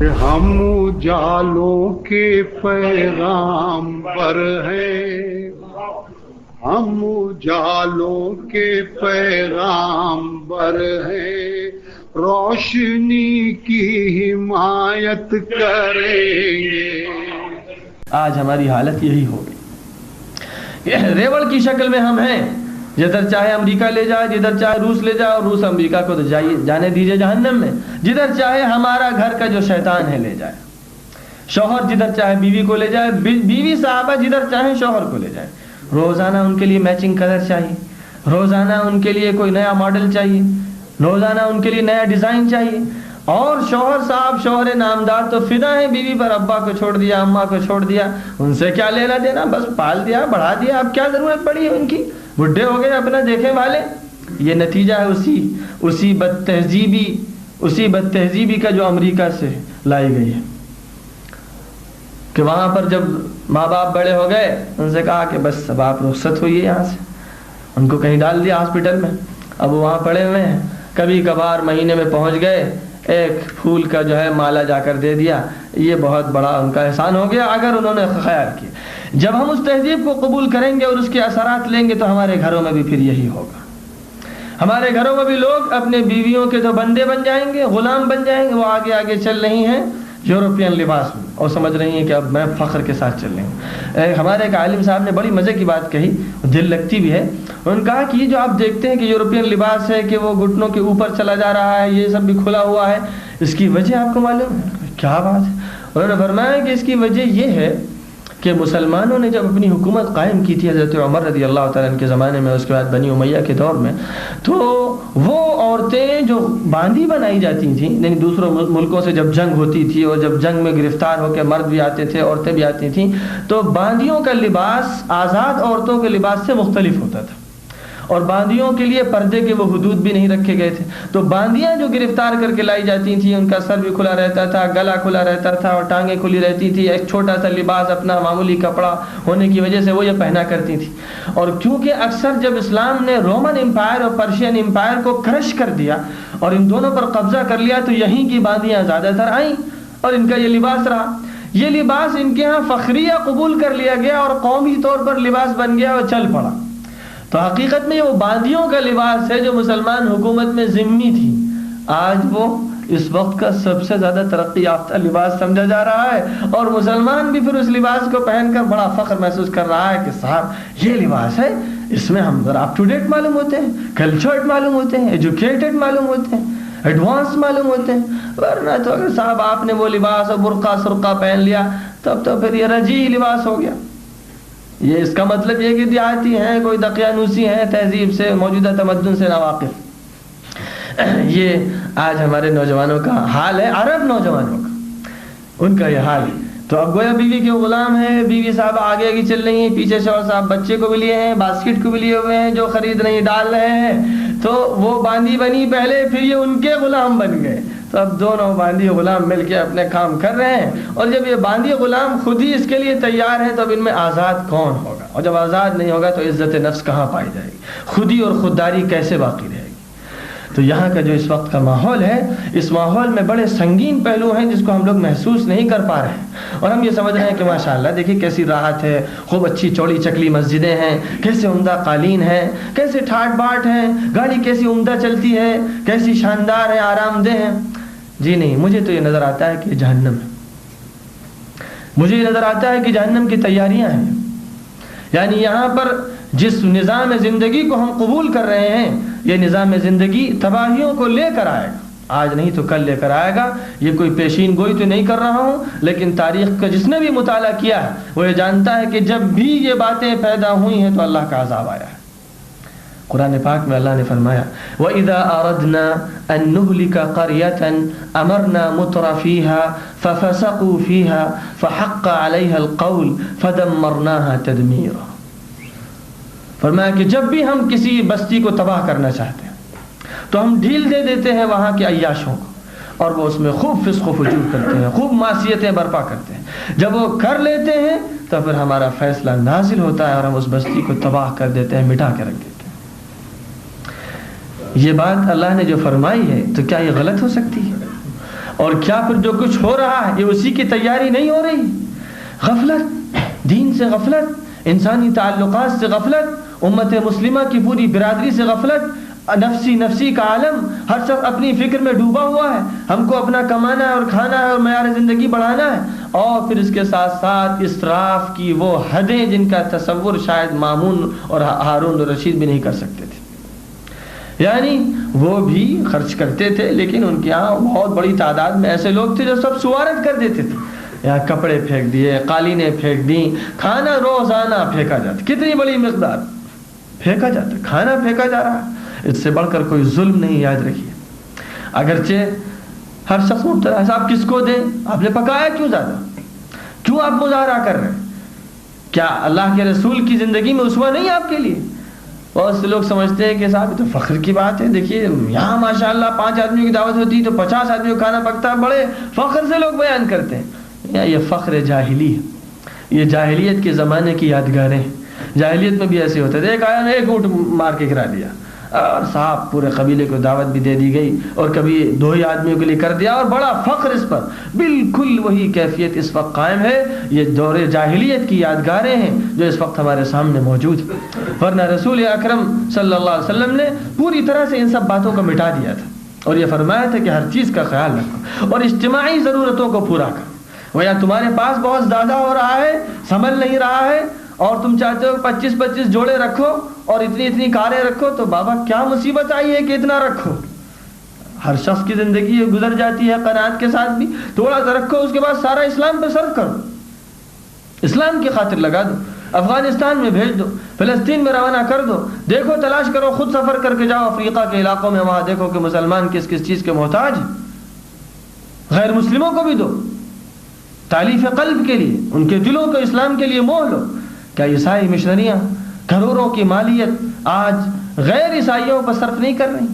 ہم اجالوں کے پیغام پر ہیں، ہم اجالوں کے پیغام پر ہیں، روشنی کی حمایت کریں گے۔ آج ہماری حالت یہی ہوگی، ریوڑ کی شکل میں ہم ہیں، جدھر چاہے امریکہ لے جائے، جدھر چاہے روس لے جائے، اور روس امریکہ کو تو جانے دیجئے جہنم میں، جدھر چاہے ہمارا گھر کا جو شیطان ہے لے جائے، شوہر جدھر چاہے بیوی کو لے جائے، بیوی صحابہ جدھر چاہے شوہر کو لے جائے، روزانہ ان کے لیے میچنگ کلر چاہیے، روزانہ ان کے لیے کوئی نیا ماڈل چاہیے، روزانہ ان کے لیے نیا ڈیزائن چاہیے، اور شوہر صاحب شوہر نامدار تو فدا ہیں بیوی پر، ابا کو چھوڑ دیا، اماں کو چھوڑ دیا، ان سے کیا لینا دینا، بس پال دیا بڑھا دیا، اب کیا ضرورت پڑی ہے ان کی، بڈھے ہو گئے اپنا دیکھنے والے۔ یہ نتیجہ ہے اسی بد تہذیبی کا جو امریکہ سے لائی گئی ہے، کہ وہاں پر جب ماں باپ بڑے ہو گئے ان سے کہا کہ بس اب آپ رخصت ہوئیے یہاں سے، ان کو کہیں ڈال دیا ہاسپٹل میں، اب وہ وہاں پڑے ہوئے ہیں، کبھی کبھار مہینے میں پہنچ گئے، ایک پھول کا جو ہے مالا جا کر دے دیا، یہ بہت بڑا ان کا احسان ہو گیا اگر انہوں نے خیال کیا۔ جب ہم اس تہذیب کو قبول کریں گے اور اس کے اثرات لیں گے تو ہمارے گھروں میں بھی پھر یہی ہوگا، ہمارے گھروں میں بھی لوگ اپنے بیویوں کے تو بندے بن جائیں گے، غلام بن جائیں گے، وہ آگے آگے چل رہی ہیں یورپین لباس میں اور سمجھ رہی ہیں کہ اب میں فخر کے ساتھ چل رہی ہوں۔ ہمارے ایک عالم صاحب نے بڑی مزے کی بات کہی، دل لگتی بھی ہے، انہوں نے کہا کہ یہ جو آپ دیکھتے ہیں کہ یورپین لباس ہے کہ وہ گھٹنوں کے اوپر چلا جا رہا ہے، یہ سب بھی کھلا ہوا ہے، اس کی وجہ آپ کو معلوم ہے؟ کیا بات ہے؟ انہوں نے فرمایا کہ اس کی وجہ یہ ہے کہ مسلمانوں نے جب اپنی حکومت قائم کی تھی حضرت عمر رضی اللہ تعالیٰ عنہ کے زمانے میں، اس کے بعد بنی امیہ کے دور میں، تو وہ عورتیں جو باندھی بنائی جاتی تھیں، یعنی دوسروں ملکوں سے جب جنگ ہوتی تھی اور جب جنگ میں گرفتار ہو کے مرد بھی آتے تھے، عورتیں بھی آتی تھیں، تو باندیوں کا لباس آزاد عورتوں کے لباس سے مختلف ہوتا تھا، اور باندیوں کے لیے پردے کے وہ حدود بھی نہیں رکھے گئے تھے، تو باندیاں جو گرفتار کر کے لائی جاتی تھیں ان کا سر بھی کھلا رہتا تھا، گلا کھلا رہتا تھا اور ٹانگیں کھلی رہتی تھی، ایک چھوٹا سا لباس اپنا معمولی کپڑا ہونے کی وجہ سے وہ یہ پہنا کرتی تھی۔ اور کیونکہ اکثر جب اسلام نے رومن امپائر اور پرشین امپائر کو کرش کر دیا اور ان دونوں پر قبضہ کر لیا تو یہیں کی باندیاں زیادہ تر آئیں اور ان کا یہ لباس رہا، یہ لباس ان کے ہاں فخریہ قبول کر لیا گیا اور قومی طور پر لباس بن گیا اور چل پڑا۔ تو حقیقت میں وہ باندیوں کا لباس ہے جو مسلمان حکومت میں ذمہ تھی، آج وہ اس وقت کا سب سے زیادہ ترقی یافتہ لباس سمجھا جا رہا ہے، اور مسلمان بھی پھر اس لباس کو پہن کر بڑا فخر محسوس کر رہا ہے کہ صاحب یہ لباس ہے، اس میں ہم ذرا اپ ٹو ڈیٹ معلوم ہوتے ہیں، کلچرڈ معلوم ہوتے ہیں، ایجوکیٹڈ معلوم ہوتے ہیں، ایڈوانس معلوم ہوتے ہیں، ورنہ تو اگر صاحب آپ نے وہ لباس اور برقع سرقہ پہن لیا تب تو پھر یہ رجی لباس ہو گیا۔ یہ اس کا مطلب یہ کہ دیہاتی ہیں، کوئی دقیانوسی ہیں، تہذیب سے موجودہ تمدن سے ناواقف۔ یہ آج ہمارے نوجوانوں کا حال ہے، عرب نوجوانوں کا، ان کا یہ حال ہے۔ تو اب گویا بیوی کے غلام ہیں، بیوی صاحب آگے آگے چل رہی ہیں، پیچھے شوہر صاحب بچے کو بھی لیے ہیں، باسکٹ کو بھی لیے ہوئے ہیں، جو خرید رہی ڈال رہے ہیں، تو وہ باندھی بنی پہلے، پھر یہ ان کے غلام بن گئے، تو اب دونوں باندھی غلام مل کے اپنے کام کر رہے ہیں، اور جب یہ باندھی غلام خود ہی اس کے لیے تیار ہیں تو اب ان میں آزاد کون ہوگا؟ اور جب آزاد نہیں ہوگا تو عزت نفس کہاں پائی جائے گی؟ خودی اور خودداری کیسے باقی رہے گی؟ تو یہاں کا جو اس وقت کا ماحول ہے، اس ماحول میں بڑے سنگین پہلو ہیں جس کو ہم لوگ محسوس نہیں کر پا رہے ہیں، اور ہم یہ سمجھ رہے ہیں کہ ماشاءاللہ دیکھیں کیسی راحت ہے، خوب اچھی چوڑی چکلی مسجدیں ہیں، کیسے عمدہ قالین ہیں، کیسے ٹھاٹ باٹ ہیں، گاڑی کیسی عمدہ چلتی ہے، کیسی شاندار ہے، آرام دہ ہے۔ جی نہیں، مجھے تو یہ نظر آتا ہے کہ جہنم ہے، مجھے یہ نظر آتا ہے کہ جہنم کی تیاریاں ہیں، یعنی یہاں پر جس نظام زندگی کو ہم قبول کر رہے ہیں، یہ نظام زندگی تباہیوں کو لے کر آئے گا، آج نہیں تو کل لے کر آئے گا۔ یہ کوئی پیشین گوئی تو نہیں کر رہا ہوں، لیکن تاریخ کا جس نے بھی مطالعہ کیا ہے وہ یہ جانتا ہے کہ جب بھی یہ باتیں پیدا ہوئی ہیں تو اللہ کا عذاب آیا ہے۔ قرآن پاک میں اللہ نے فرمایا وَإِذَا أَرَدْنَا أَن نُهْلِكَ قَرْيَةً أَمَرْنَا مُتْرَ فِيهَا فَفَسَقُوا فِيهَا فَحَقَّ عَلَيْهَا الْقَوْلُ فَدَمَّرْنَاهَا تَدْمِيرًا۔ فرمایا کہ جب بھی ہم کسی بستی کو تباہ کرنا چاہتے ہیں تو ہم ڈھیل دے دیتے ہیں وہاں کے عیاشوں کو، اور وہ اس میں خوب فسق و فجور کرتے ہیں، خوب معصیتیں برپا کرتے ہیں۔ جب وہ کر لیتے ہیں تو پھر ہمارا فیصلہ نازل ہوتا ہے اور ہم اس بستی کو تباہ کر دیتے ہیں، مٹا کے رکھ دیتے ہیں۔ یہ بات اللہ نے جو فرمائی ہے تو کیا یہ غلط ہو سکتی ہے؟ اور کیا پھر جو کچھ ہو رہا ہے یہ اسی کی تیاری نہیں ہو رہی؟ غفلت، دین سے غفلت، انسانی تعلقات سے غفلت، امت مسلمہ کی پوری برادری سے غفلت، نفسی کا عالم، ہر شخص اپنی فکر میں ڈوبا ہوا ہے، ہم کو اپنا کمانا ہے اور کھانا ہے اور معیار زندگی بڑھانا ہے، اور پھر اس کے ساتھ ساتھ اسراف کی وہ حدیں جن کا تصور شاید مامون اور ہارون الرشید بھی نہیں کر سکتے تھے۔ یعنی وہ بھی خرچ کرتے تھے، لیکن ان کے یہاں بہت بڑی تعداد میں ایسے لوگ تھے جو سب سوارت کر دیتے تھے، یہاں کپڑے پھینک دیے، قالینیں پھینک دیں، کھانا روزانہ پھینکا جاتا، کتنی بڑی مقدار پھینکا جاتا، کھانا پھینکا جا رہا ہے، اس سے بڑھ کر کوئی ظلم نہیں، یاد رکھیے۔ اگرچہ ہر شخص مبتلا ہے، آپ کس کو دیں؟ آپ نے پکایا کیوں زیادہ؟ کیوں آپ مظاہرہ کر رہے ہیں؟ کیا اللہ کے رسول کی زندگی میں اسوہ نہیں آپ کے لیے؟ بہت سے لوگ سمجھتے ہیں کہ صاحب یہ تو فخر کی بات ہے، دیکھیے یہاں ماشاءاللہ 5 آدمیوں کی دعوت ہوتی ہے تو 50 آدمیوں کا کھانا پکتا ہے، بڑے فخر سے لوگ بیان کرتے ہیں۔ یہ فخر جاہلی ہے، یہ جاہلیت کے زمانے کی یادگاریں ہیں۔ جاہلیت میں بھی ایسے ہوتے تھے، ایک آیا نے ایک اونٹ مار کے گرا دیا، اور صاحب پورے قبیلے کو دعوت بھی دے دی گئی، اور کبھی 2 ہی آدمیوں کے لیے کر دیا، اور بڑا فخر اس پر۔ بالکل وہی کیفیت اس وقت قائم ہے، یہ دور جاہلیت کی یادگاریں ہیں جو اس وقت ہمارے سامنے موجود ہیں، ورنہ رسول اکرم صلی اللہ علیہ وسلم نے پوری طرح سے ان سب باتوں کو مٹا دیا تھا، اور یہ فرمایا تھا کہ ہر چیز کا خیال رکھو اور اجتماعی ضرورتوں کو پورا کرو۔ وہ یا تمہارے پاس بہت زیادہ ہو رہا ہے، سنبھل نہیں رہا ہے، اور تم چاہتے ہو 25-25 جوڑے رکھو اور اتنی کاریں رکھو، تو بابا کیا مصیبت آئی ہے کہ اتنا رکھو؟ ہر شخص کی زندگی گزر جاتی ہے قناعت کے ساتھ بھی، تھوڑا سا رکھو، اس کے بعد سارا اسلام پہ صرف کرو، اسلام کی خاطر لگا دو، افغانستان میں بھیج دو، فلسطین میں روانہ کر دو، دیکھو تلاش کرو، خود سفر کر کے جاؤ افریقہ کے علاقوں میں، وہاں دیکھو کہ مسلمان کس کس چیز کے محتاج ہیں، غیر مسلموں کو بھی دو، تالیف قلب کے لیے، ان کے دلوں کو اسلام کے لیے موہ لو۔ کیا عیسائی مشنریاں کروڑوں کی مالیت آج غیر عیسائیوں پر صرف نہیں کر رہی؟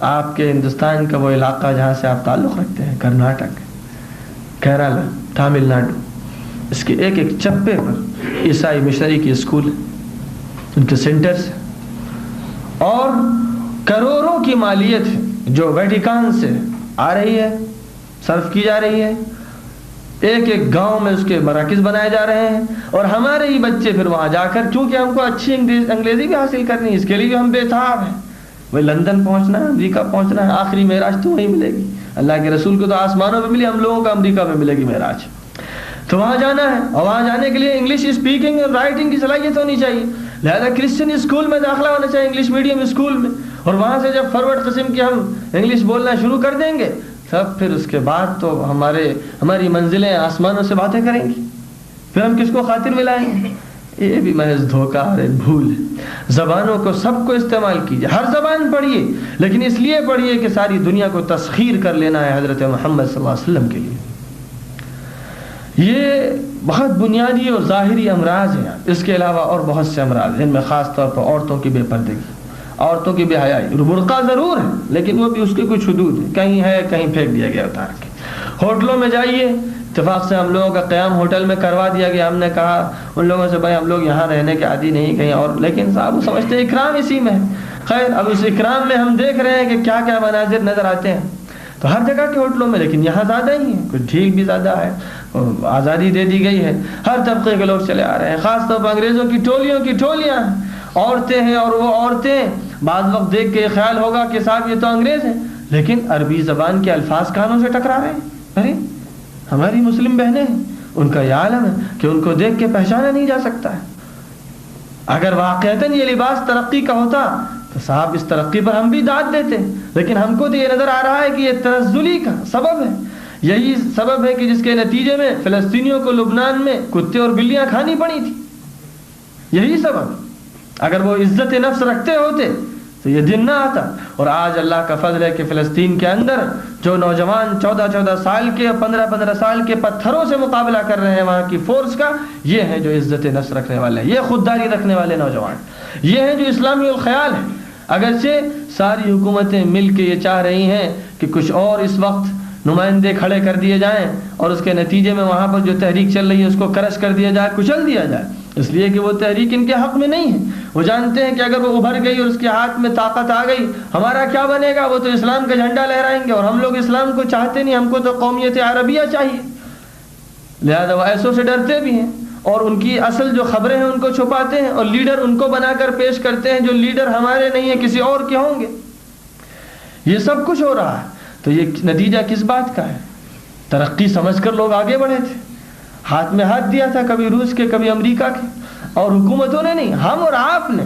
آپ کے ہندوستان کا وہ علاقہ جہاں سے آپ تعلق رکھتے ہیں، کرناٹک، کیرالہ، تامل ناڈو، اس کے ایک ایک چپے پر عیسائی مشنری کی اسکول، ان کے سینٹرز، اور کروڑوں کی مالیت جو ویٹیکان سے آ رہی ہے، صرف کی جا رہی ہے، ایک ایک گاؤں میں اس کے مراکز بنائے جا رہے ہیں، اور ہمارے ہی بچے پھر وہاں جا کر، چونکہ ہم کو اچھی انگریزی بھی حاصل کرنی ہے، اس کے لیے بھی ہم بے تاب ہیں، وہ لندن پہنچنا ہے، امریکہ پہنچنا ہے، آخری معراج تو وہیں ملے گی، اللہ کے رسول کو تو آسمانوں میں ملی، ہم لوگوں کو امریکہ میں ملے گی معراج، تو وہاں جانا ہے، اور وہاں جانے کے لیے انگلش اسپیکنگ اور رائٹنگ کی صلاحیت ہونی چاہیے، لہذا کرسچن اسکول میں داخلہ ہونا چاہیے، انگلش میڈیم اسکول میں، اور وہاں سے جب فارورڈ قسم کی ہم انگلش بولنا شروع کر دیں گے، تب پھر اس کے بعد تو ہماری منزلیں آسمانوں سے باتیں کریں گی، پھر ہم کس کو خاطر ملائیں گے؟ یہ بھی محض دھوکہ اور ایک بھول ہے۔ زبانوں کو سب کو استعمال کیجیے، ہر زبان پڑھیے، لیکن اس لیے پڑھیے کہ ساری دنیا کو تسخیر کر لینا ہے حضرت محمد صلی اللہ علیہ وسلم کے لیے۔ یہ بہت بنیادی اور ظاہری امراض ہیں، اس کے علاوہ اور بہت سے امراض ہیں، ان میں خاص طور پر عورتوں کی بے پردگی، عورتوں کی بے حیائی، برقع ضرور ہے لیکن وہ بھی اس کے کچھ حدود ہیں، کہیں ہے کہیں پھینک دیا گیا اتار کے۔ ہوٹلوں میں جائیے، اتفاق سے ہم لوگوں کا قیام ہوٹل میں کروا دیا گیا، ہم نے کہا ان لوگوں سے بھائی ہم لوگ یہاں رہنے کے عادی نہیں کہیں اور، لیکن صاحب وہ سمجھتے ہیں اکرام اسی میں ہے۔ خیر اب اس اکرام میں ہم دیکھ رہے ہیں کہ کیا کیا مناظر نظر آتے ہیں، تو ہر جگہ کے ہوٹلوں میں، لیکن یہاں زیادہ ہی ہے، کچھ ڈھیل بھی زیادہ ہے، آزادی دے دی گئی ہے، ہر طبقے کے لوگ چلے آ رہے ہیں، خاص طور پر انگریزوں کی ٹولیوں کی ٹولیاں عورتیں ہیں، اور وہ عورتیں بعض وقت دیکھ کے خیال ہوگا کہ صاحب یہ تو انگریز ہیں، لیکن عربی زبان کے الفاظ کانوں سے ٹکرا رہے ہیں۔ ارے ہماری مسلم بہنیں ہیں، ان کا یہ عالم ہے کہ ان کو دیکھ کے پہچانا نہیں جا سکتا ہے۔ اگر واقعتاً یہ لباس ترقی کا ہوتا تو صاحب اس ترقی پر ہم بھی داد دیتے، لیکن ہم کو تو یہ نظر آ رہا ہے کہ یہ تنزلی کا سبب ہے، یہی سبب ہے کہ جس کے نتیجے میں فلسطینیوں کو لبنان میں کتے اور بلیاں کھانی پڑی تھی، یہی سبب۔ اگر وہ عزت نفس رکھتے ہوتے تو یہ دن نہ آتا، اور آج اللہ کا فضل ہے کہ فلسطین کے اندر جو نوجوان 14 سال کے 15 سال کے پتھروں سے مقابلہ کر رہے ہیں وہاں کی فورس کا، یہ ہیں جو عزت نفس رکھنے والے ہیں، یہ خودداری رکھنے والے نوجوان، یہ ہیں جو اسلامی الخیال ہیں۔ اگرچہ ساری حکومتیں مل کے یہ چاہ رہی ہیں کہ کچھ اور اس وقت نمائندے کھڑے کر دیے جائیں اور اس کے نتیجے میں وہاں پر جو تحریک چل رہی ہے اس کو کرش کر دیا جائے، کچل دیا جائے، اس لیے کہ وہ تحریک ان کے حق میں نہیں ہے. وہ جانتے ہیں کہ اگر وہ ابھر گئی اور اس کے ہاتھ میں طاقت آ گئی, ہمارا کیا بنے گا؟ وہ تو اسلام کا جھنڈا لہرائیں گے, اور ہم لوگ اسلام کو چاہتے نہیں, ہم کو تو قومیت عربیہ چاہیے. لہذا وہ ایسوں سے ڈرتے بھی ہیں, اور ان کی اصل جو خبریں ہیں ان کو چھپاتے ہیں, اور لیڈر ان کو بنا کر پیش کرتے ہیں جو لیڈر ہمارے نہیں ہیں, کسی اور کے ہوں گے. یہ سب کچھ ہو رہا ہے. تو یہ نتیجہ کس بات کا ہے؟ ترقی سمجھ کر لوگ آگے بڑھے تھے, ہاتھ میں ہاتھ دیا تھا, کبھی روس کے کبھی امریکہ کے, اور حکومتوں نے نہیں, ہم اور آپ نے.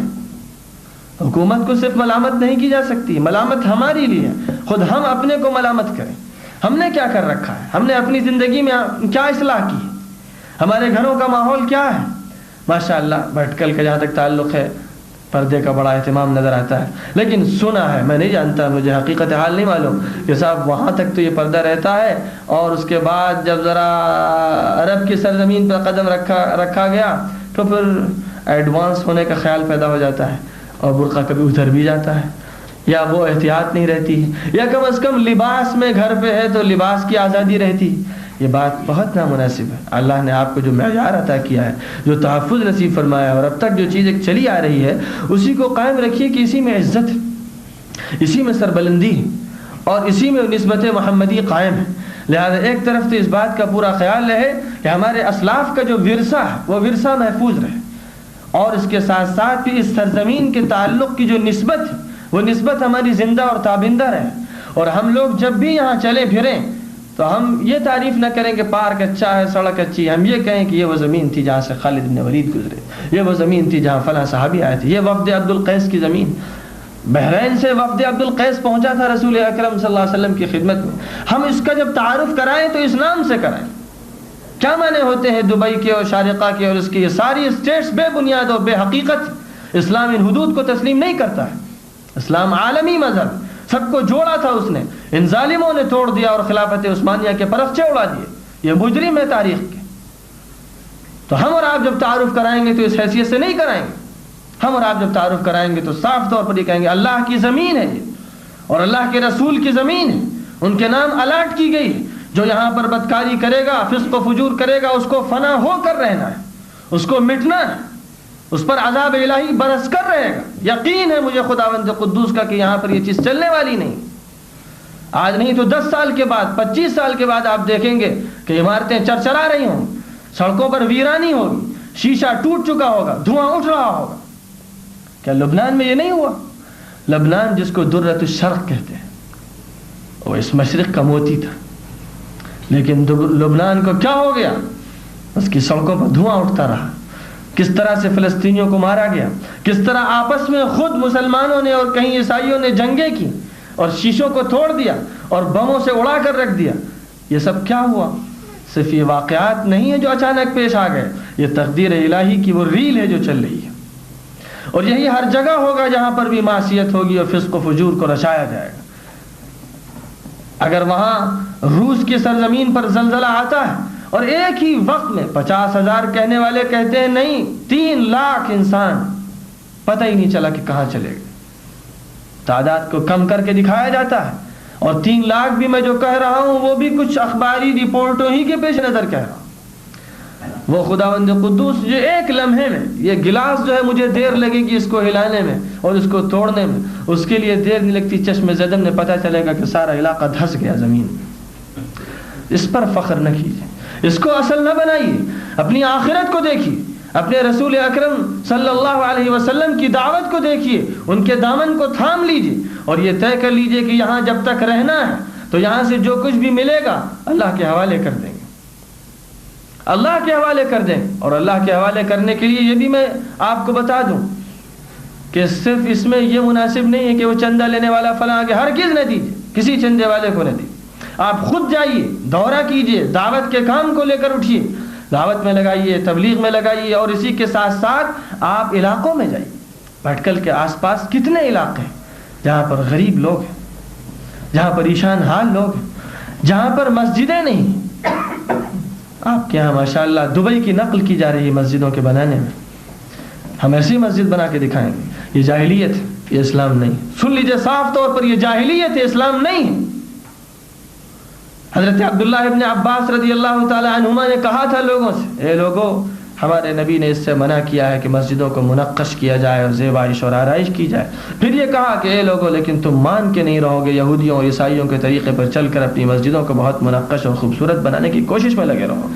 حکومت کو صرف ملامت نہیں کی جا سکتی, ملامت ہماری لیے ہے. خود ہم اپنے کو ملامت کریں. ہم نے کیا کر رکھا ہے؟ ہم نے اپنی زندگی میں کیا اصلاح کی؟ ہمارے گھروں کا ماحول کیا ہے؟ ماشاءاللہ بھٹکل کا جہاں تک تعلق ہے, پردے کا بڑا اہتمام نظر آتا ہے, لیکن سنا ہے, میں نہیں جانتا, مجھے حقیقت حال نہیں معلوم کہ صاحب وہاں تک تو یہ پردہ رہتا ہے, اور اس کے بعد جب ذرا عرب کی سرزمین پر قدم رکھا گیا تو پھر ایڈوانس ہونے کا خیال پیدا ہو جاتا ہے, اور برقع کبھی ادھر بھی جاتا ہے, یا وہ احتیاط نہیں رہتی, یا کم از کم لباس میں گھر پہ ہے تو لباس کی آزادی رہتی. یہ بات بہت نامناسب ہے. اللہ نے آپ کو جو معیار عطا کیا ہے, جو تحفظ نصیب فرمایا ہے, اور اب تک جو چیز ایک چلی آ رہی ہے, اسی کو قائم رکھیے کہ اسی میں عزت ہے, اسی میں سربلندی ہے, اور اسی میں نسبت محمدی قائم ہے. لہذا ایک طرف تو اس بات کا پورا خیال رہے کہ ہمارے اسلاف کا جو ورثہ ہے وہ ورثہ محفوظ رہے, اور اس کے ساتھ ساتھ بھی اس سرزمین کے تعلق کی جو نسبت ہے وہ نسبت ہماری زندہ اور تابندہ رہے. اور ہم لوگ جب بھی یہاں چلے پھریں تو ہم یہ تعریف نہ کریں کہ پارک اچھا ہے, سڑک اچھی ہے, ہم یہ کہیں کہ یہ وہ زمین تھی جہاں سے خالد بن ولید گزرے, یہ وہ زمین تھی جہاں فلاں صحابی آئے تھے, یہ وفد عبد القیس کی زمین. بحرین سے وفد عبد القیس پہنچا تھا رسول اکرم صلی اللہ علیہ وسلم کی خدمت میں. ہم اس کا جب تعارف کرائیں تو اس نام سے کرائیں. کیا معنی ہوتے ہیں دبئی کے اور شارقہ کے اور اس کی یہ ساری اسٹیٹس بے بنیاد اور بے حقیقت. اسلام ان حدود کو تسلیم نہیں کرتا ہے. اسلام عالمی مذہب, سب کو جوڑا تھا اس نے, ان ظالموں نے توڑ دیا اور خلافت عثمانیہ کے پرخچے اڑا دیے. یہ مجرم ہے تاریخ کے. تو ہم اور آپ جب تعارف کرائیں گے تو اس حیثیت سے نہیں کرائیں گے. ہم اور آپ جب تعارف کرائیں گے تو صاف طور پر یہ کہیں گے اللہ کی زمین ہے یہ, اور اللہ کے رسول کی زمین ہے, ان کے نام الاٹ کی گئی ہے. جو یہاں پر بدکاری کرے گا, فسق و فجور کرے گا, اس کو فنا ہو کر رہنا ہے, اس کو مٹنا ہے, اس پر عذاب الہی برس کر رہے گا. یقین ہے مجھے خداوند قدوس کا کہ یہاں پر یہ چیز چلنے والی نہیں. آج نہیں تو 10 سال کے بعد, 25 سال کے بعد آپ دیکھیں گے کہ عمارتیں چرچرا رہی ہوں, سڑکوں پر ویرانی ہوگی, شیشہ ٹوٹ چکا ہوگا, دھواں اٹھ رہا ہوگا. کیا لبنان میں یہ نہیں ہوا؟ لبنان جس کو درۃ الشرق کہتے ہیں, وہ اس مشرق کا موتی تھا, لیکن لبنان کو کیا ہو گیا؟ اس کی سڑکوں پر دھواں اٹھتا رہا. کس طرح سے فلسطینیوں کو مارا گیا, کس طرح آپس میں خود مسلمانوں نے اور کہیں عیسائیوں نے جنگیں کی اور شیشوں کو توڑ دیا اور بموں سے اڑا کر رکھ دیا. یہ سب کیا ہوا؟ صرف یہ واقعات نہیں ہے جو اچانک پیش آ گئے, یہ تقدیر الہی کی وہ ریل ہے جو چل رہی ہے. اور یہی ہر جگہ ہوگا جہاں پر بھی معصیت ہوگی اور فسق و فجور کو رچایا جائے گا. اگر وہاں روس کی سرزمین پر زلزلہ آتا ہے اور ایک ہی وقت میں 50,000 کہنے والے کہتے ہیں نہیں 3 لاکھ انسان, پتہ ہی نہیں چلا کہ کہاں چلے گئے. تعداد کو کم کر کے دکھایا جاتا ہے, اور 3 لاکھ بھی میں جو کہہ رہا ہوں وہ بھی کچھ اخباری رپورٹوں ہی کے پیش نظر کہہ رہا ہوں. وہ خداوند قدوس جو ایک لمحے میں, یہ گلاس جو ہے مجھے دیر لگے گی اس کو ہلانے میں اور اس کو توڑنے میں, اس کے لیے دیر نہیں لگتی. چشم زدم نے پتہ چلے گا کہ سارا علاقہ دھس گیا زمین. اس پر فخر نہ کیجیے, اس کو اصل نہ بنائیے. اپنی آخرت کو دیکھیے, اپنے رسول اکرم صلی اللہ علیہ وسلم کی دعوت کو دیکھیے, ان کے دامن کو تھام لیجیے, اور یہ طے کر لیجیے کہ یہاں جب تک رہنا ہے تو یہاں سے جو کچھ بھی ملے گا اللہ کے حوالے کر دیں گے, اللہ کے حوالے کر دیں. اور اللہ کے حوالے کرنے کے لیے یہ بھی میں آپ کو بتا دوں کہ صرف اس میں یہ مناسب نہیں ہے کہ وہ چندہ لینے والا فلاں آگے, ہرگز نہ دیجیے, کسی چندے والے کو نہ دیجیے. آپ خود جائیے, دورہ کیجیے, دعوت کے کام کو لے کر اٹھیے, دعوت میں لگائیے, تبلیغ میں لگائیے, اور اسی کے ساتھ ساتھ آپ علاقوں میں جائیے. بھٹکل کے آس پاس کتنے علاقے ہیں جہاں پر غریب لوگ ہیں, جہاں پریشان حال لوگ ہیں, جہاں پر مسجدیں نہیں. آپ کے یہاں ماشاءاللہ دبئی کی نقل کی جا رہی ہے مسجدوں کے بنانے میں. ہم ایسی مسجد بنا کے دکھائیں گے. یہ جاہلیت ہے, یہ اسلام نہیں. سن لیجئے صاف طور پر, یہ جاہلیت ہے, اسلام نہیں ہے. حضرت عبداللہ ابن عباس رضی اللہ تعالی عنہما نے کہا تھا لوگوں سے, اے لوگو ہمارے نبی نے اس سے منع کیا ہے کہ مسجدوں کو منقش کیا جائے اور زیبائش اور آرائش کی جائے. پھر یہ کہا کہ اے لوگوں لیکن تم مان کے نہیں رہو گے، یہودیوں اور عیسائیوں کے طریقے پر چل کر اپنی مسجدوں کو بہت منقش اور خوبصورت بنانے کی کوشش میں لگے رہو.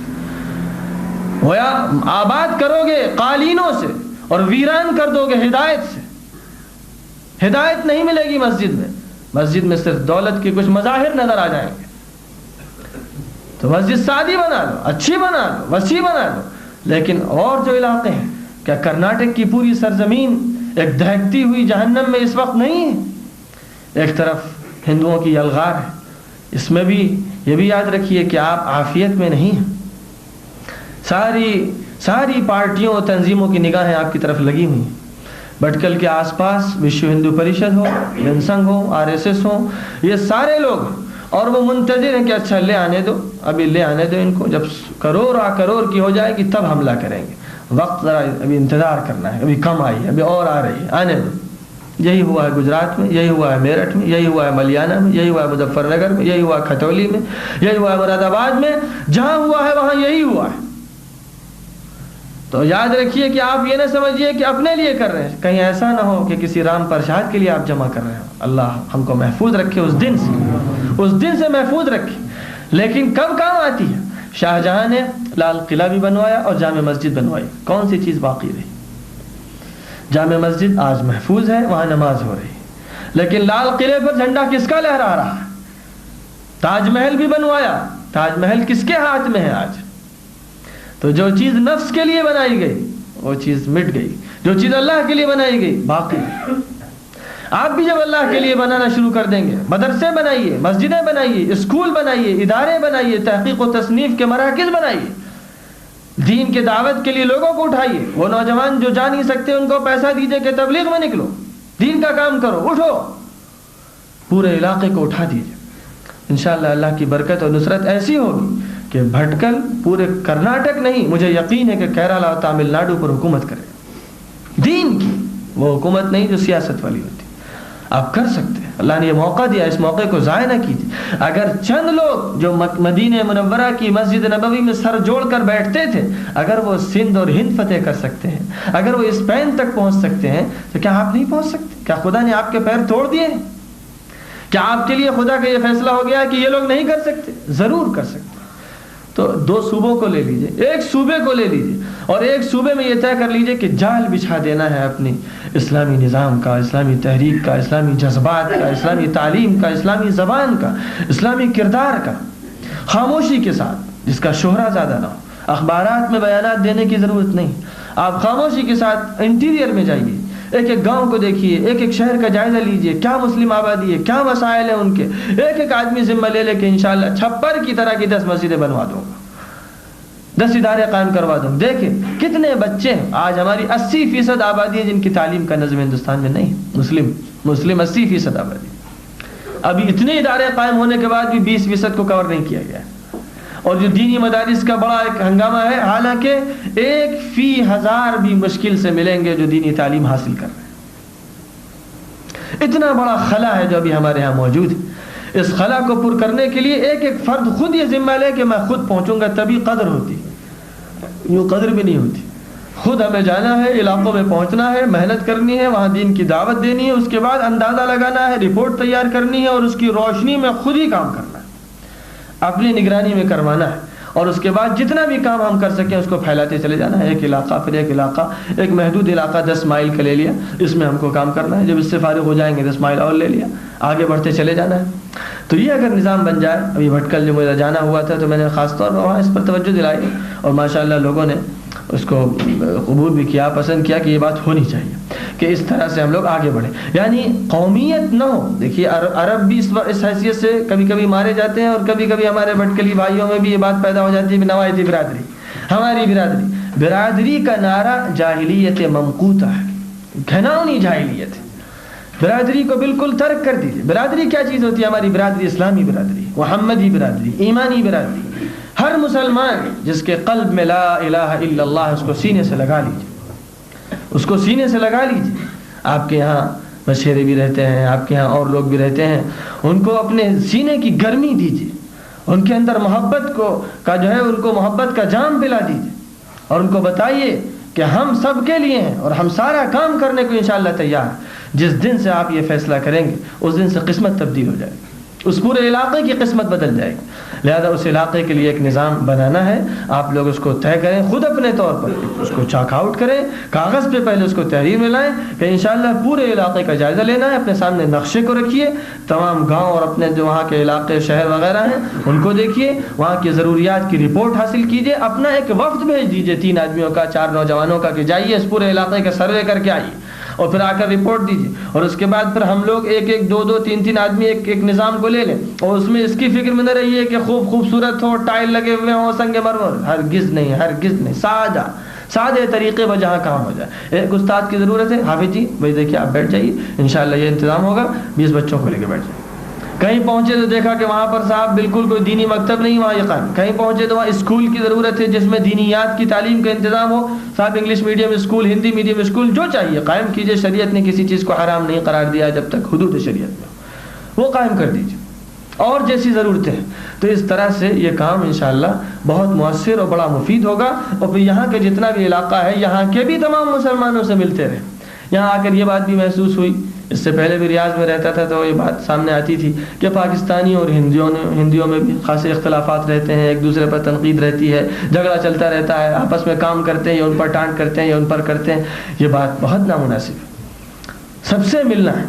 گویا آباد کرو گے قالینوں سے اور ویران کر دو گے ہدایت سے. ہدایت نہیں ملے گی مسجد میں. مسجد میں صرف دولت کے کچھ مظاہر نظر آ جائیں گے. تو مسجد سادی بنا لو، اچھی بنا لو، وسیع بنا لو. لیکن اور جو علاقے ہیں، کیا کرناٹک کی پوری سرزمین ایک دہکتی ہوئی جہنم میں اس وقت نہیں ہے؟ ایک طرف ہندوؤں کی یلغار ہے، اس میں بھی یہ بھی یاد رکھیے کہ آپ عافیت میں نہیں ہیں. ساری پارٹیوں اور تنظیموں کی نگاہیں آپ کی طرف لگی ہوئی ہیں. بھٹکل کے آس پاس وشو ہندو پریشد ہو، جنسنگھ ہو، RSS ہو، یہ سارے لوگ، اور وہ منتظر ہیں کہ اچھا لے آنے دو، ابھی لے آنے دو ان کو، جب کروڑ کی ہو جائے گی تب حملہ کریں گے. وقت ذرا ابھی انتظار کرنا ہے، ابھی کم آئی ہے، ابھی اور آ رہی ہے، آنے دو. یہی ہوا ہے گجرات میں، یہی ہوا ہے میرٹھ میں، یہی ہوا ہے ملیانہ میں، یہی ہوا ہے مظفر نگر میں، یہی ہوا ہے کھتولی میں، یہی ہوا ہے مراد آباد میں. جہاں ہوا ہے وہاں یہی ہوا ہے. تو یاد رکھیے کہ آپ یہ نہ سمجھیے کہ اپنے لیے کر رہے ہیں، کہیں ایسا نہ ہو کہ کسی رام پرساد کے لیے آپ جمع کر رہے ہو. اللہ ہم کو محفوظ رکھے اس دن سے محفوظ رکھے. لیکن کب کام آتی ہے؟ شاہجہاں نے لال قلعہ بھی بنوایا اور جامع مسجد بنوائی. کون سی چیز باقی رہی؟ جامع مسجد آج محفوظ ہے، وہاں نماز ہو رہی. لیکن لال قلعے پر جھنڈا کس کا لہرا رہا ہے؟ تاج محل بھی بنوایا، تاج محل کس کے ہاتھ میں ہے آج؟ تو جو چیز نفس کے لیے بنائی گئی وہ چیز مٹ گئی، جو چیز اللہ کے لیے بنائی گئی باقی. آپ بھی جب اللہ کے لیے بنانا شروع کر دیں گے، مدرسے بنائیے، مسجدیں بنائیے، اسکول بنائیے، ادارے بنائیے، تحقیق و تصنیف کے مراکز بنائیے، دین کے دعوت کے لیے لوگوں کو اٹھائیے. وہ نوجوان جو جا نہیں سکتے ان کو پیسہ دیجیے کہ تبلیغ میں نکلو، دین کا کام کرو، اٹھو، پورے علاقے کو اٹھا دیجیے. انشاءاللہ اللہ کی برکت اور نصرت ایسی ہوگی کہ بھٹکل پورے کرناٹک نہیں، مجھے یقین ہے کہ کیرالہ اور تامل ناڈو پر حکومت کرے، دین کی وہ حکومت نہیں جو سیاست والی ہوتی. آپ کر سکتے ہیں، اللہ نے یہ موقع دیا، اس موقع کو ضائع نہ کیجیے. اگر چند لوگ جو مدینہ منورہ کی مسجد نبوی میں سر جوڑ کر بیٹھتے تھے، اگر وہ سندھ اور ہند فتح کر سکتے ہیں، اگر وہ اسپین تک پہنچ سکتے ہیں، تو کیا آپ نہیں پہنچ سکتے؟ کیا خدا نے آپ کے پیر توڑ دیے؟ کیا آپ کے لیے خدا کا یہ فیصلہ ہو گیا کہ یہ لوگ نہیں کر سکتے؟ ضرور کر سکتے. تو 2 صوبوں کو لے لیجئے، ایک صوبے کو لے لیجئے اور ایک صوبے میں یہ طے کر لیجئے کہ جال بچھا دینا ہے اپنی اسلامی نظام کا، اسلامی تحریک کا، اسلامی جذبات کا، اسلامی تعلیم کا، اسلامی زبان کا، اسلامی کردار کا، خاموشی کے ساتھ، جس کا شہرہ زیادہ نہ ہو. اخبارات میں بیانات دینے کی ضرورت نہیں. آپ خاموشی کے ساتھ انٹیریئر میں جائیے، ایک ایک گاؤں کو دیکھیے، ایک ایک شہر کا جائزہ لیجئے، کیا مسلم آبادی ہے، کیا مسائل ہیں ان کے. ایک ایک آدمی ذمہ لے کہ انشاءاللہ چھپر کی طرح کی 10 مسجدیں بنوا دوں گا، 10 ادارے قائم کروا دوں. دیکھیں کتنے بچے ہیں. آج ہماری 80% آبادی ہے جن کی تعلیم کا نظم ہندوستان میں نہیں. مسلم 80% آبادی. ابھی اتنے ادارے قائم ہونے کے بعد بھی 20% کو کور نہیں کیا گیا. اور جو دینی مدارس کا بڑا ایک ہنگامہ ہے، حالانکہ 1 فی 1000 بھی مشکل سے ملیں گے جو دینی تعلیم حاصل کر رہے ہیں. اتنا بڑا خلا ہے جو ابھی ہمارے ہاں موجود ہے. اس خلا کو پر کرنے کے لیے ایک ایک فرد خود یہ ذمہ لے کہ میں خود پہنچوں گا تبھی قدر ہوتی، یوں قدر بھی نہیں ہوتی. خود ہمیں جانا ہے، علاقوں میں پہنچنا ہے، محنت کرنی ہے، وہاں دین کی دعوت دینی ہے، اس کے بعد اندازہ لگانا ہے، رپورٹ تیار کرنی ہے اور اس کی روشنی میں خود ہی کام کرنا ہے، اپنی نگرانی میں کروانا ہے. اور اس کے بعد جتنا بھی کام ہم کر سکیں اس کو پھیلاتے چلے جانا ہے. ایک علاقہ پھر ایک علاقہ، ایک محدود علاقہ 10 مائل کا لے لیا، اس میں ہم کو کام کرنا ہے. جب اس سے فارغ ہو جائیں گے 10 مائل اور لے لیا، آگے بڑھتے چلے جانا ہے. تو یہ اگر نظام بن جائے. ابھی بھٹکل جو مجھے جانا ہوا تھا تو میں نے خاص طور پر وہاں اس پر توجہ دلائی اور ماشاءاللہ لوگوں نے اس کو قبول بھی کیا، پسند کیا کہ یہ بات ہونی چاہیے کہ اس طرح سے ہم لوگ آگے بڑھیں. یعنی قومیت نہ ہو. دیکھیے عرب بھی اس حیثیت سے کبھی کبھی مارے جاتے ہیں اور کبھی کبھی ہمارے بھٹکلی بھائیوں میں بھی یہ بات پیدا ہو جاتی ہے. نوایتی برادری، ہماری برادری کا نعرہ جاہلیت ممقوتہ ہے، گھناؤنی جاہلیت ہے. برادری کو بالکل ترک کر دیجیے. برادری کیا چیز ہوتی ہے؟ ہماری برادری اسلامی برادری، محمدی برادری، ایمانی برادری. ہر مسلمان جس کے قلب میں لا الہ الا اللہ، اس کو سینے سے لگا لیجیے، اس کو سینے سے لگا لیجیے. آپ کے یہاں مشیرے بھی رہتے ہیں، آپ کے یہاں اور لوگ بھی رہتے ہیں، ان کو اپنے سینے کی گرمی دیجیے، ان کے اندر محبت کا جو ہے ان کو محبت کا جام پلا دیجیے. اور ان کو بتائیے کہ ہم سب کے لیے ہیں اور ہم سارا کام کرنے کو انشاءاللہ تیار ہیں. جس دن سے آپ یہ فیصلہ کریں گے اس دن سے قسمت تبدیل ہو جائے گی, اس پورے علاقے کی قسمت بدل جائے گی. لہذا اس علاقے کے لیے ایک نظام بنانا ہے, آپ لوگ اس کو طے کریں, خود اپنے طور پر اس کو چاک آؤٹ کریں, کاغذ پہ پہلے اس کو تحریر میں لائیں کہ انشاءاللہ پورے علاقے کا جائزہ لینا ہے. اپنے سامنے نقشے کو رکھیے, تمام گاؤں اور اپنے جو وہاں کے علاقے شہر وغیرہ ہیں ان کو دیکھیے, وہاں کی ضروریات کی رپورٹ حاصل کیجیے, اپنا ایک وفد بھیج دیجیے 3 آدمیوں کا 4 نوجوانوں کا کہ جائیے اس پورے علاقے کا سروے کر کے آئیے اور پھر آ کر رپورٹ دیجیے. اور اس کے بعد پھر ہم لوگ 1-1 2-2 3-3 آدمی ایک نظام کو لے لیں اور اس میں اس کی فکر میں نہ رہیے کہ خوبصورت ہو, ٹائل لگے ہوئے ہوں, سنگ مرمر, ہرگز نہیں. سادے طریقے پر جہاں کام ہو جائے. ایک استاد کی ضرورت ہے, حافظ جی بھائی دیکھیے آپ بیٹھ جائیے, انشاءاللہ یہ انتظام ہوگا, 20 بچوں کو لے کے بیٹھ جائیے. کہیں پہنچے تو دیکھا کہ وہاں پر صاحب بالکل کوئی دینی مکتب نہیں وہاں یہ قائم. کہیں پہنچے تو وہاں اسکول کی ضرورت ہے جس میں دینیات کی تعلیم کا انتظام ہو, صاحب English medium school, Hindi medium school, جو چاہیے قائم کیجئے. شریعت نے کسی چیز کو حرام نہیں قرار دیا جب تک حدود شریعت میں, وہ قائم کر دیجئے. اور جیسی ضرورتیں ہیں تو اس طرح سے یہ کام انشاءاللہ بہت مؤثر اور بڑا مفید ہوگا. اور پھر یہاں کے جتنا بھی علاقہ ہے یہاں کے بھی تمام مسلمانوں سے ملتے رہے. یہاں آ کر یہ بات بھی محسوس ہوئی, اس سے پہلے بھی ریاض میں رہتا تھا تو یہ بات سامنے آتی تھی کہ پاکستانی اور ہندیوں میں بھی خاصے اختلافات رہتے ہیں, ایک دوسرے پر تنقید رہتی ہے, جھگڑا چلتا رہتا ہے, آپس میں کام کرتے ہیں یا ان پر ٹانٹ کرتے ہیں یا ان پر کرتے ہیں. یہ بات بہت نامناسب ہے. سب سے ملنا ہے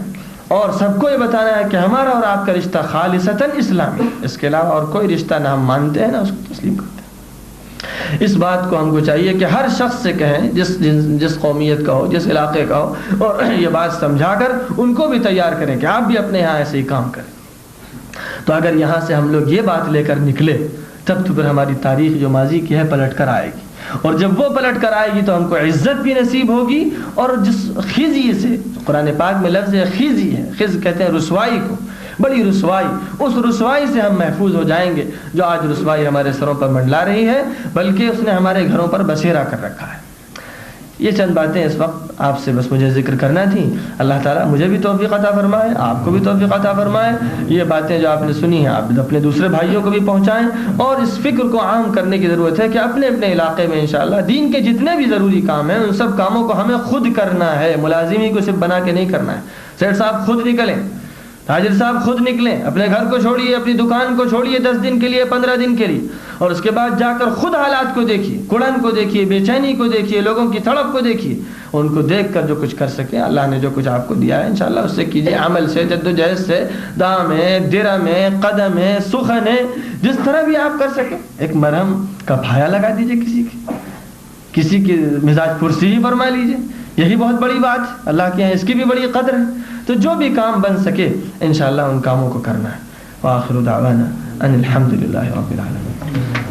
اور سب کو یہ بتانا ہے کہ ہمارا اور آپ کا رشتہ خالصتاً اسلامی, اس کے علاوہ اور کوئی رشتہ نہ ہم مانتے ہیں نہ اس کو تسلیم کرتے ہیں. اس بات کو ہم کو چاہیے کہ ہر شخص سے کہیں جس قومیت کا ہو, جس علاقے کا ہو, اور یہ بات سمجھا کر ان کو بھی تیار کریں کہ آپ بھی اپنے یہاں ایسے ہی کام کریں. تو اگر یہاں سے ہم لوگ یہ بات لے کر نکلے تب تو پھر ہماری تاریخ جو ماضی کی ہے پلٹ کر آئے گی, اور جب وہ پلٹ کر آئے گی تو ہم کو عزت بھی نصیب ہوگی. اور جس خزی سے, قرآن پاک میں لفظ خزی ہے, خز کہتے ہیں رسوائی کو, بڑی رسوائی, اس رسوائی سے ہم محفوظ ہو جائیں گے جو آج رسوائی ہمارے سروں پر منڈلا رہی ہے, بلکہ اس نے ہمارے گھروں پر بسیرا کر رکھا ہے. یہ چند باتیں اس وقت آپ سے بس مجھے ذکر کرنا تھیں. اللہ تعالیٰ مجھے بھی توفیق عطا فرمائے, آپ کو بھی توفیق عطا فرمائے. یہ باتیں جو آپ نے سنی ہیں آپ اپنے دوسرے بھائیوں کو بھی پہنچائیں, اور اس فکر کو عام کرنے کی ضرورت ہے کہ اپنے اپنے علاقے میں انشاءاللہ دین کے جتنے بھی ضروری کام ہیں ان سب کاموں کو ہمیں خود کرنا ہے, ملازمی کو صرف بنا کے نہیں کرنا ہے. سیٹ صاحب خود نکلیں, تاجر صاحب خود نکلیں, اپنے گھر کو چھوڑیے, اپنی دکان کو چھوڑیے 10 دن کے لیے, 15 دن کے لیے, اور اس کے بعد جا کر خود حالات کو دیکھیے, کڑن کو دیکھیے, بے چینی کو دیکھیے, لوگوں کی تڑپ کو دیکھیے, ان کو دیکھ کر جو کچھ کر سکیں اللہ نے جو کچھ آپ کو دیا ہے انشاءاللہ اس سے کیجیے, عمل سے, جدوجہد سے, دام ہے, درم ہے, قدم ہے, سخن ہے, جس طرح بھی آپ کر سکیں. ایک مرہم کا پھایا لگا دیجیے, کسی کی مزاج پرسی ہی فرما لیجیے, یہی بہت بڑی بات ہے. اللہ کے یہاں اس کی بھی بڑی قدر ہے. تو جو بھی کام بن سکے انشاءاللہ ان کاموں کو کرنا ہے. وآخر دعوانا ان الحمد للہ رب العالمین.